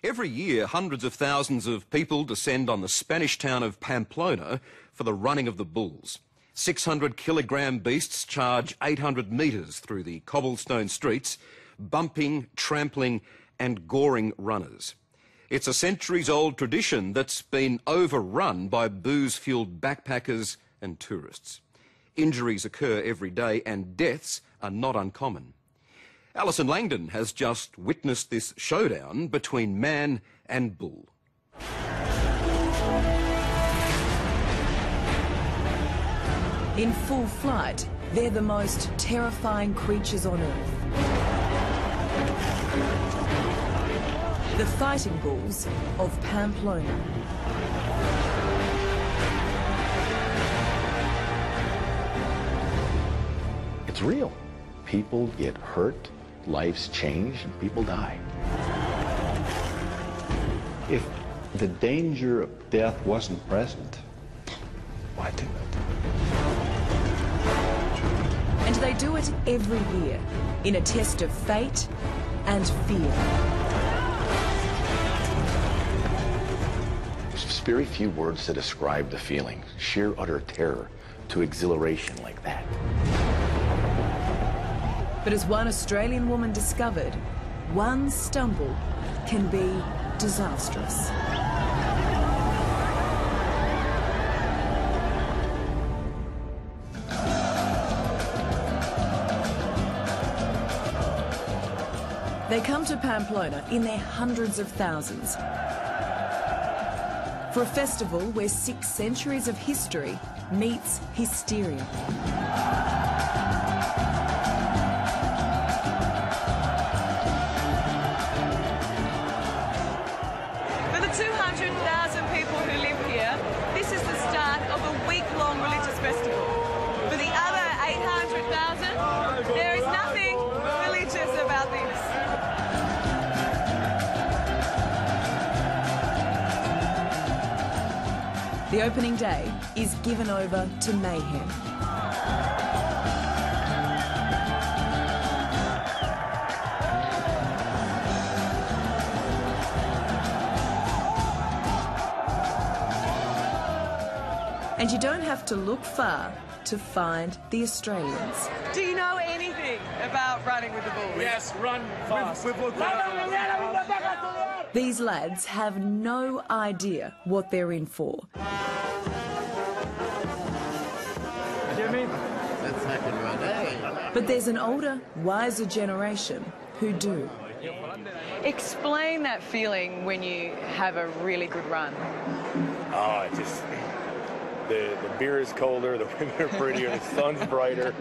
Every year, hundreds of thousands of people descend on the Spanish town of Pamplona for the running of the bulls. 600-kilogram beasts charge 800 metres through the cobblestone streets, bumping, trampling and goring runners. It's a centuries-old tradition that's been overrun by booze-fuelled backpackers and tourists. Injuries occur every day and deaths are not uncommon. Alison Langdon has just witnessed this showdown between man and bull. In full flight, they're the most terrifying creatures on earth. The fighting bulls of Pamplona. It's real. People get hurt, lives change, and people die. If the danger of death wasn't present, why do it? And they do it every year in a test of fate and fear. There's very few words to describe the feeling. Sheer utter terror to exhilaration like that. But as one Australian woman discovered, one stumble can be disastrous. They come to Pamplona in their hundreds of thousands for a festival where 6 centuries of history meets hysteria. For the 200,000 people who live here, this is the start of a week-long religious festival. For the other 800,000, there is nothing religious about this. The opening day is given over to mayhem. And you don't have to look far to find the Australians. Do you know anything about running with the bulls? Yes, run fast. These lads have no idea what they're in for. But there's an older, wiser generation who do. Explain that feeling when you have a really good run. Oh, the beer is colder, the women are prettier, the sun's brighter.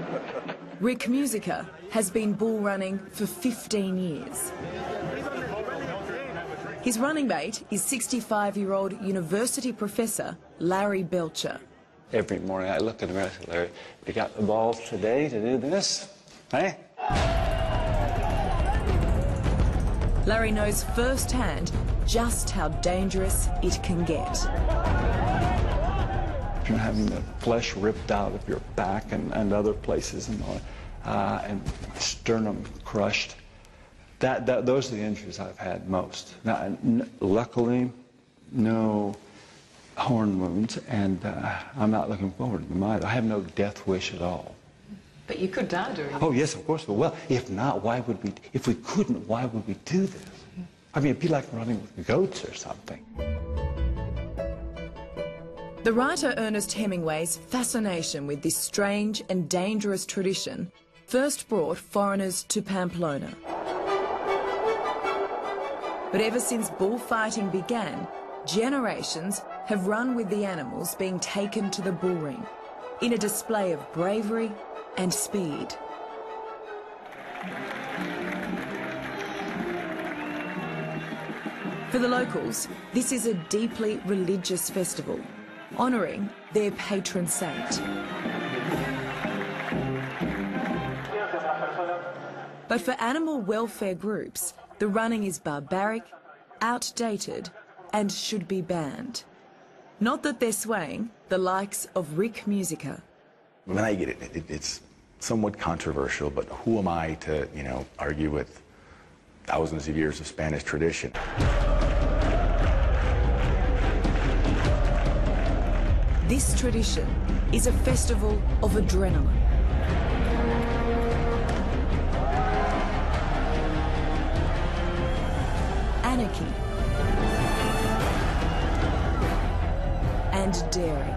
Rick Musica has been bull running for 15 years. His running mate is 65-year-old university professor Larry Belcher. Every morning I look at him and I say, Larry, you got the balls today to do this? Hey? Larry knows firsthand just how dangerous it can get. You're having the flesh ripped out of your back and other places and sternum crushed. Those are the injuries I've had most. Now, luckily, no horn wounds, and I'm not looking forward to them either. I have no death wish at all. But you could die doing it. Oh, yes, of course. But, well, if not, why would we? If we couldn't, why would we do this? I mean, it'd be like running with goats or something. The writer Ernest Hemingway's fascination with this strange and dangerous tradition first brought foreigners to Pamplona. But ever since bullfighting began, generations have run with the animals being taken to the bull ring in a display of bravery and speed. For the locals, this is a deeply religious festival, honouring their patron saint. But for animal welfare groups, the running is barbaric, outdated, and should be banned. Not that they're swaying the likes of Rick Musica. When I get it, it's somewhat controversial, but who am I to, argue with thousands of years of Spanish tradition? This tradition is a festival of adrenaline. Anarchy and daring.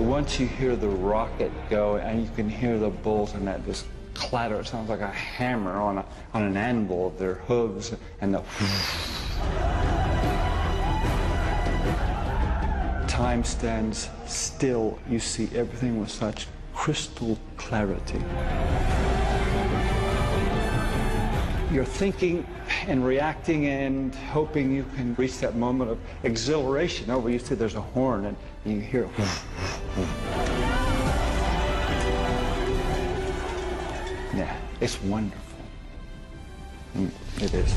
Once you hear the rocket go and you can hear the bulls and that just clatter, it sounds like a hammer on an anvil of their hooves, and the time stands still. You see everything with such crystal clarity. You're thinking and reacting and hoping you can reach that moment of exhilaration. Over, you see there's a horn and you hear it. Yeah, it's wonderful. It is.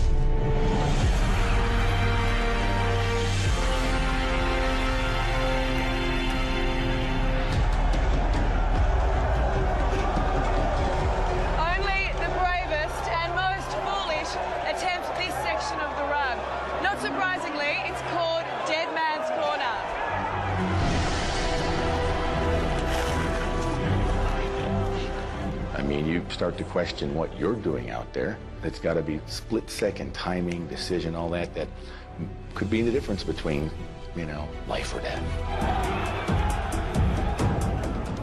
You start to question what you're doing out there. It's got to be split-second timing, decision, all that could be the difference between, life or death.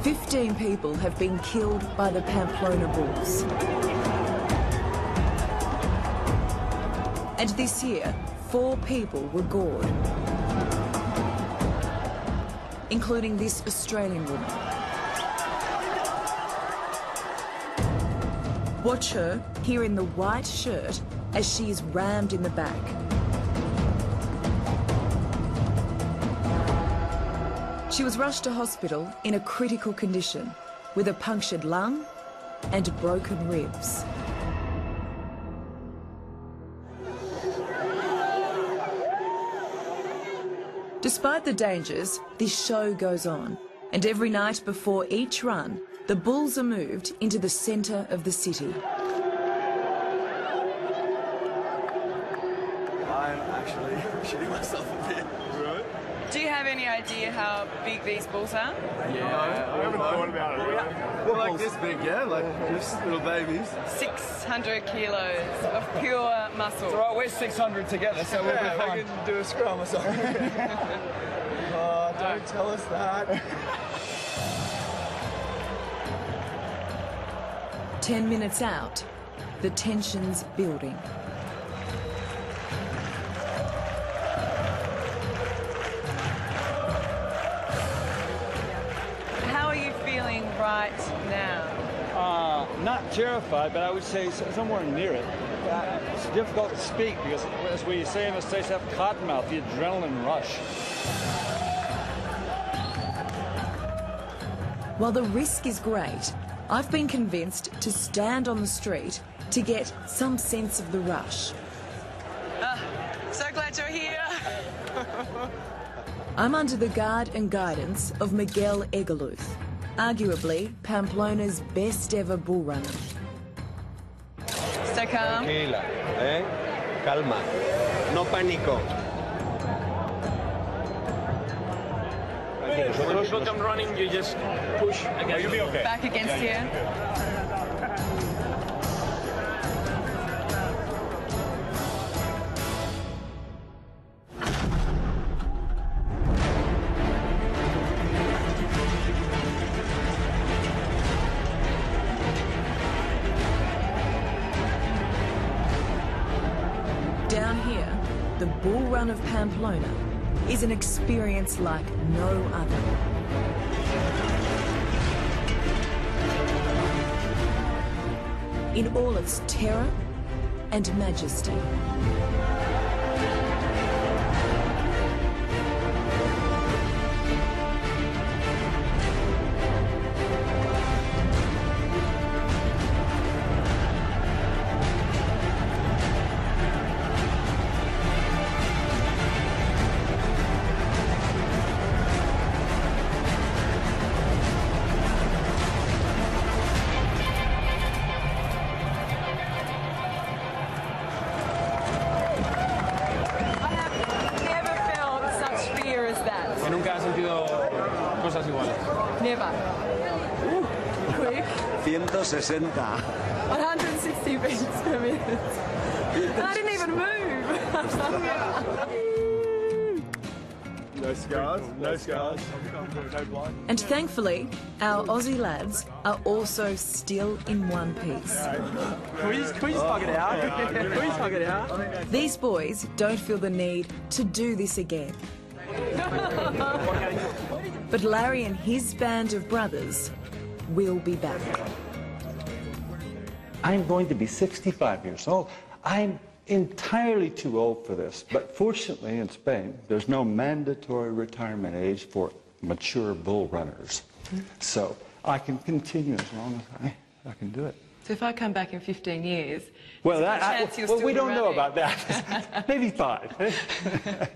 15 people have been killed by the Pamplona bulls. And this year, 4 people were gored, including this Australian woman. Watch her here in the white shirt as she is rammed in the back. She was rushed to hospital in a critical condition with a punctured lung and broken ribs. Despite the dangers, this show goes on, and every night before each run, the bulls are moved into the centre of the city. I'm actually shitting myself a bit. Right? Do you have any idea how big these bulls are? Yeah, I haven't thought about it. Really. They're like this big, yeah? Like just little babies. 600 kilos of pure muscle. It's all right, we're 600 together, so we'll be fine. We can do a scrum or something. Oh, don't tell us that. 10 minutes out, the tension's building. How are you feeling right now? Not terrified, but I would say somewhere near it. It's difficult to speak because, as we say in the States, have cottonmouth, the adrenaline rush. While the risk is great, I've been convinced to stand on the street to get some sense of the rush. So glad you're here. I'm under the guard and guidance of Miguel Egaluth, arguably Pamplona's best ever bull runner. So calm. Tranquila, calma, no pánico. When people come running, you just push against. You'll be okay. Back against here. Down here, the bull run of Pamplona is an experience like no other. In all its terror and majesty. Never. Quick. 160. 160 beats per minute. I didn't even move. No scars? No scars. And thankfully, our Aussie lads are also still in one piece. Can we just hug it out? Can we just hug it out? These boys don't feel the need to do this again. But Larry and his band of brothers will be back. I'm going to be 65 years old. I'm entirely too old for this, but fortunately in Spain, there's no mandatory retirement age for mature bull runners. So I can continue as long as I can do it. So if I come back in 15 years, Well, there's a chance you'll still we be don't know running. about that. Maybe 5.